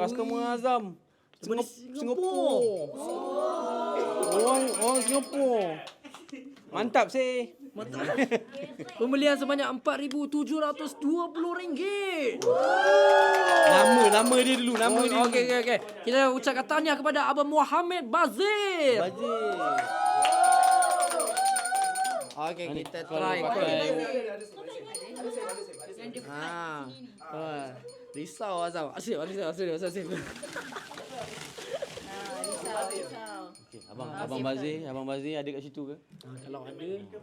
Customer Azam. Singapura. Orang Singapura. Mantap sih. Pembelian sebanyak RM4,720. Nama dia dulu. Nama dia. Okey. Kita ucapkan tahniah kepada Abang Muhammad Bazir. Okey, kita try. Risau Azam. Asyik. Risau. Okay, Abang Bazir ada kat situ ke? Kalau ada boleh tak?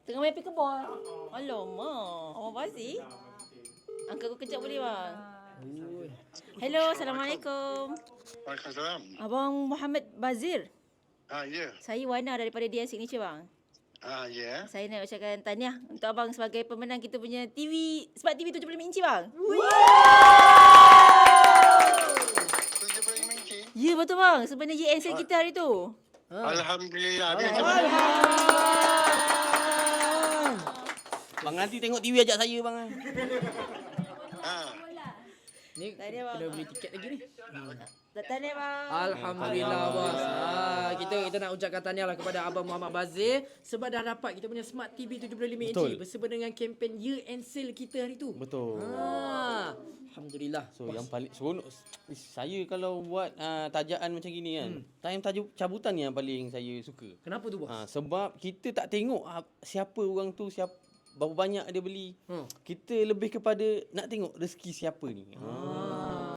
Tengah main pickleball. Alamak, Abang Bazir. Angkat aku kejap boleh bang? Hello, Assalamualaikum. Waalaikumsalam. Abang Muhammad Bazir. Ya. Saya Wana daripada Dia Signature bang. Ya. Saya nak ucapkan tahniah untuk abang sebagai pemenang kita punya TV, Smart TV 75 inci bang. 75 inci. Ya betul bang, sebenarnya year end sale kita hari tu. Alhamdulillah. Bang nanti tengok TV ajak saya bang. Ni Tahniah bang. kena beli tiket lagi ni. Tahniah bang. Alhamdulillah bos. Kita nak ucapkan tahniah lah kepada Abang Muhammad Bazir sebab dah dapat kita punya Smart TV 75 inci bersama dengan kempen year end sale kita hari tu. Betul. Alhamdulillah. So yang paling seronok saya kalau buat tajaan macam gini kan. Time cabutan ni yang paling saya suka. Kenapa tu bos? Sebab kita tak tengok siapa orang tu, berapa banyak dia beli. Kita lebih kepada nak tengok rezeki siapa ni.